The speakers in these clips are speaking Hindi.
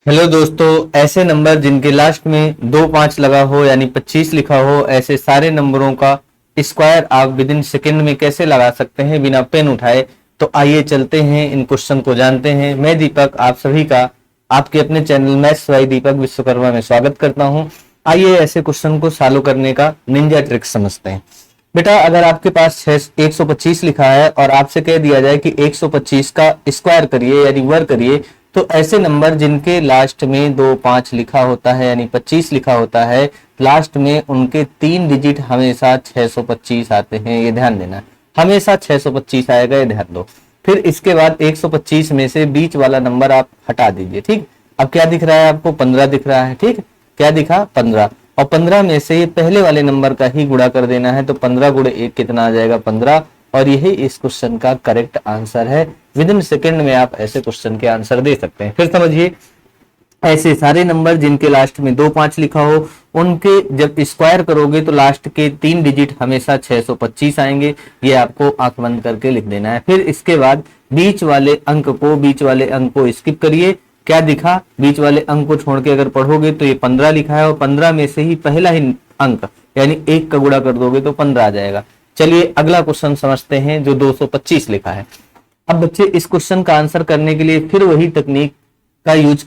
हेलो दोस्तों, ऐसे नंबर जिनके लास्ट में 2 5 लगा हो यानी 25 लिखा हो, ऐसे सारे नंबरों का स्क्वायर आप विद इन सेकेंड में कैसे लगा सकते हैं बिना पेन उठाए। तो आइए चलते हैं, इन क्वेश्चन को जानते हैं। मैं दीपक आप सभी का आपके अपने चैनल मैथ्स बाय दीपक विश्वकर्मा में स्वागत करता हूं। आइए ऐसे क्वेश्चन को सॉल्व करने का निंजा ट्रिक समझते हैं। बेटा, अगर आपके पास 125 लिखा है और आपसे कह दिया जाए कि 125 का स्क्वायर करिए यानी वर्ग करिए, तो ऐसे नंबर जिनके लास्ट में 2 5 लिखा होता है यानी 25 लिखा होता है, लास्ट में उनके 3 डिजिट हमेशा 625 आते हैं। ये ध्यान देना, हमेशा 625 आएगा, ये ध्यान दो। फिर इसके बाद 125 में से बीच वाला नंबर आप हटा दीजिए। ठीक, अब क्या दिख रहा है आपको? 15 दिख रहा है। ठीक, क्या दिखा? 15। और 15 में से ये पहले वाले नंबर का ही गुणा कर देना है, तो 15 गुणे 1 कितना आ जाएगा? 15। और यही इस क्वेश्चन का करेक्ट आंसर है। विद इन सेकेंड में आप ऐसे क्वेश्चन के आंसर दे सकते हैं। फिर समझिए, ऐसे सारे नंबर जिनके लास्ट में 2 5 लिखा हो, उनके जब स्क्वायर करोगे तो लास्ट के 3 डिजिट हमेशा 625 आएंगे। ये आपको आंख बंद करके लिख देना है। फिर इसके बाद बीच वाले अंक को स्किप करिए। क्या दिखा? बीच वाले अंक को छोड़ के अगर पढ़ोगे तो ये 15 लिखा है, और 15 में से ही पहला ही अंक यानी 1 का गुणा कर दोगे तो 15 आ जाएगा। चलिए अगला क्वेश्चन समझते हैं जो 225 लिखा है। अब बच्चे, इस क्वेश्चन का आंसर करने के लिए फिर वही टेक्निक का यूज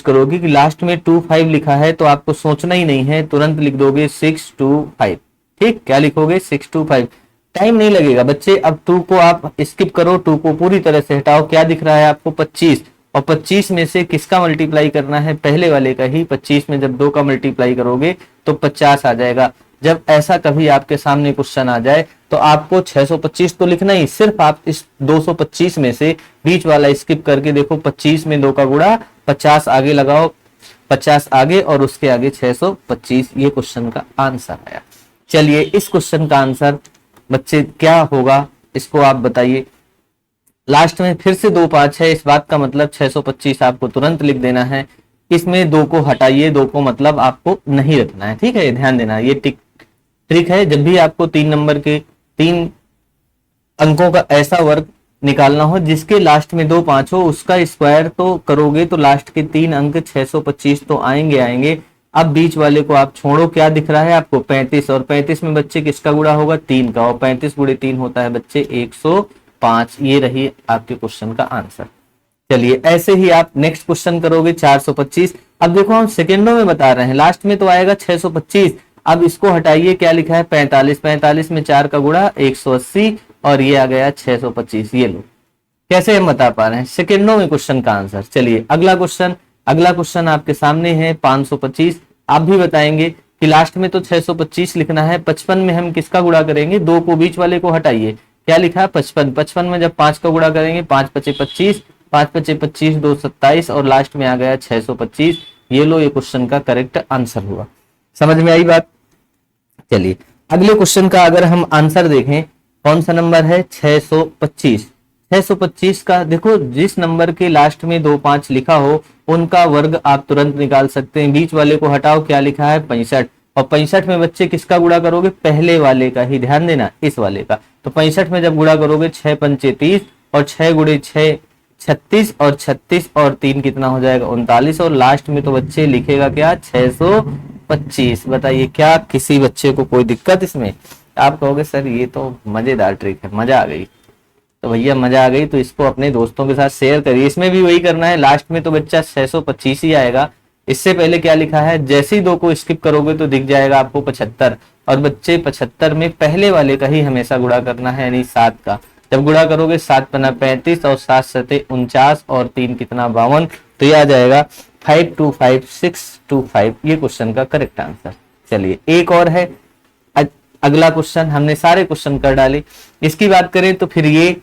करोगे कि लास्ट में 25 लिखा है तो आपको सोचना ही नहीं है, तुरंत लिख दोगे 625। ठीक, क्या लिखोगे? 625। टाइम नहीं लगेगा बच्चे। अब 2 को आप स्किप करो, 2 को पूरी तरह से हटाओ। क्या दिख रहा है आपको? 25। और 25 में से किसका मल्टीप्लाई करना है? पहले वाले का ही। 25 में जब 2 का मल्टीप्लाई करोगे तो 50 आ जाएगा। जब ऐसा कभी आपके सामने क्वेश्चन आ जाए तो आपको 625 तो लिखना ही, सिर्फ आप इस 225 में से बीच वाला स्किप करके देखो, 25 में 2 का गुणा 50 आगे लगाओ, 50 आगे और उसके आगे 625। ये क्वेश्चन का आंसर आया। चलिए इस क्वेश्चन का आंसर बच्चे क्या होगा, इसको आप बताइए। लास्ट में फिर से 2 5 है, इस बात का मतलब 625 आपको तुरंत लिख देना है। इसमें 2 को हटाइए, 2 को मतलब आपको नहीं रखना है। ठीक है, ध्यान देना, ये ट्रिक है। जब भी आपको 3 नंबर के 3 अंकों का ऐसा वर्ग निकालना हो जिसके लास्ट में 2 5 हो, उसका स्क्वायर तो करोगे तो लास्ट के 3 अंक 625 तो आएंगे। अब बीच वाले को आप छोड़ो। क्या दिख रहा है आपको? 35। और 35 में बच्चे किसका गुणा होगा? 3 का। और 35 गुणे 3 होता है बच्चे 105। ये रही आपके क्वेश्चन का आंसर। चलिए ऐसे ही आप नेक्स्ट क्वेश्चन करोगे 425। अब देखो, हम सेकेंडों में बता रहे हैं, लास्ट में तो आएगा 625। अब इसको हटाइए। क्या लिखा है? 45। 45 में 4 का गुणा 180 और ये आ गया 625। ये लो, कैसे हम बता पा रहे हैं? सेकेंडों में क्वेश्चन का आंसर। चलिए अगला क्वेश्चन आपके सामने है 525। आप भी बताएंगे कि लास्ट में तो 625 लिखना है, 55 में हम किसका गुणा करेंगे? 2 को बीच वाले को हटाइए। क्या लिखा है? 55। 55 में जब 5 का गुणा करेंगे, 5 5 25, 5 5 25, 2 27 और लास्ट में आ गया 625। ये लो, ये क्वेश्चन का करेक्ट आंसर हुआ। समझ में आई बात? चलिए अगले क्वेश्चन का अगर हम आंसर देखें, कौन सा नंबर है? 625। 625 का देखो, जिस नंबर के लास्ट में 2 5 लिखा हो उनका वर्ग आप तुरंत निकाल सकते हैं। बीच वाले को हटाओ। क्या लिखा है? 65। और 65 में बच्चे किसका गुणा करोगे? पहले वाले का ही, ध्यान देना, इस वाले का। तो 65 में जब गुणा करोगे 6 पंचे 30 और 6 गुणे 6 36 और 36 और 3 कितना हो जाएगा? 39। और लास्ट में तो बच्चे लिखेगा क्या? 625। बताइए, क्या किसी बच्चे को कोई दिक्कत इसमें? आप कहोगे सर ये तो मजेदार ट्रिक है, मजा आ गई। तो भैया मजा आ गई तो इसको अपने दोस्तों के साथ शेयर करिए। इसमें भी वही करना है, लास्ट में तो बच्चा 625 ही आएगा। इससे पहले क्या लिखा है? जैसे ही 2 को स्किप करोगे तो दिख जाएगा आपको 75। और बच्चे 75 में पहले वाले का ही हमेशा गुणा करना है यानी 7 का। जब गुणा करोगे 7 पन्ना 35 और 7 सते 49 और 3 कितना? 52। तो ये आ जाएगा 525625। ये क्वेश्चन का करेक्ट आंसर। चलिए एक और है, अगला क्वेश्चन। हमने सारे क्वेश्चन कर डाले। इसकी बात करें तो फिर ये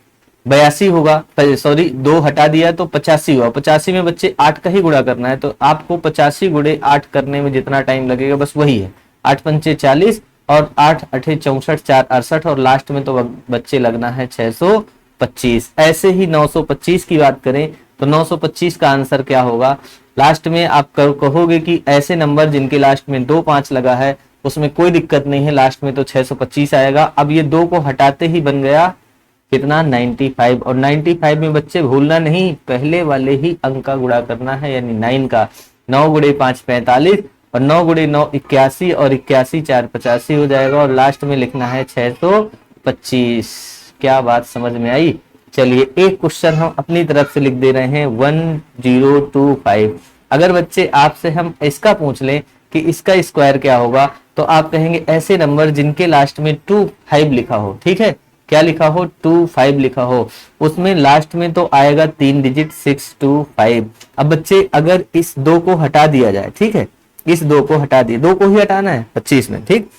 82 होगा, सॉरी 2 हटा दिया तो 85 हुआ। 85 में बच्चे 8 का ही गुणा करना है, तो आपको 85 गुणे 8 करने में जितना टाइम लगेगा बस वही है। 8 पंचे 40 और 8 8 64, 4 68 और लास्ट में तो बच्चे लगना है 625। ऐसे ही 925 की बात करें तो 925 का आंसर क्या होगा? लास्ट में आप कहोगे कि ऐसे नंबर जिनके लास्ट में 2 5 लगा है उसमें कोई दिक्कत नहीं है, लास्ट में तो 625 आएगा। अब ये 2 को हटाते ही बन गया कितना 95। और 95 में बच्चे भूलना नहीं, पहले वाले ही अंक का गुणा करना है, यानी 9 का। 9 गुणे 5 45 और 9 गुणे 9 81 और 81 4 85 हो जाएगा और लास्ट में लिखना है 625। क्या बात समझ में आई? चलिए एक क्वेश्चन हम अपनी तरफ से लिख दे रहे हैं 1025। अगर बच्चे आपसे हम इसका पूछ लें कि इसका स्क्वायर क्या होगा, तो आप कहेंगे ऐसे नंबर जिनके लास्ट में 25 लिखा हो। ठीक है, क्या लिखा हो? 25 लिखा हो, उसमें लास्ट में तो आएगा 3 डिजिट 625। अब बच्चे अगर इस 2 को हटा दिया जाए, ठीक है, इस 2 को हटा दिए, 2 को ही हटाना है 25 में। ठीक,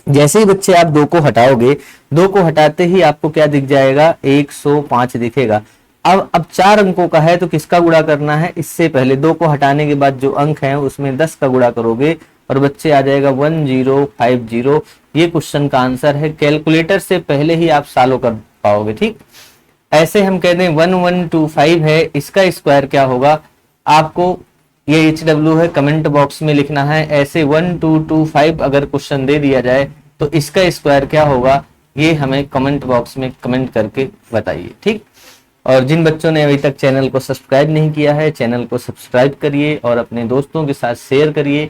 जैसे ही बच्चे आप 2 को हटाओगे, 2 को हटाते ही आपको क्या दिख जाएगा? 105 दिखेगा। अब 4 अंकों का है तो किसका गुणा करना है? इससे पहले 2 को हटाने के बाद जो अंक है उसमें 10 का गुणा करोगे और बच्चे आ जाएगा 1050। ये क्वेश्चन का आंसर है। कैलकुलेटर से पहले ही आप सॉल्व कर पाओगे। ठीक, ऐसे हम कहते हैं 1125 है, इसका स्क्वायर क्या होगा? आपको ये HW है, कमेंट बॉक्स में लिखना है। ऐसे 1225 अगर क्वेश्चन दे दिया जाए तो इसका स्क्वायर क्या होगा, ये हमें कमेंट बॉक्स में कमेंट करके बताइए। ठीक, और जिन बच्चों ने अभी तक चैनल को सब्सक्राइब नहीं किया है, चैनल को सब्सक्राइब करिए और अपने दोस्तों के साथ शेयर करिए।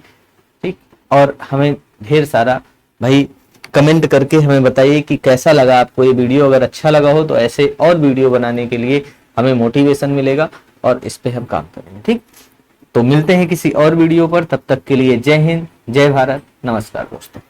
ठीक, और हमें ढेर सारा भाई कमेंट करके हमें बताइए कि कैसा लगा आपको ये वीडियो। अगर अच्छा लगा हो तो ऐसे और वीडियो बनाने के लिए हमें मोटिवेशन मिलेगा और इस पे हम काम करेंगे। ठीक, तो मिलते हैं किसी और वीडियो पर, तब तक के लिए जय हिंद, जय भारत, नमस्कार दोस्तों।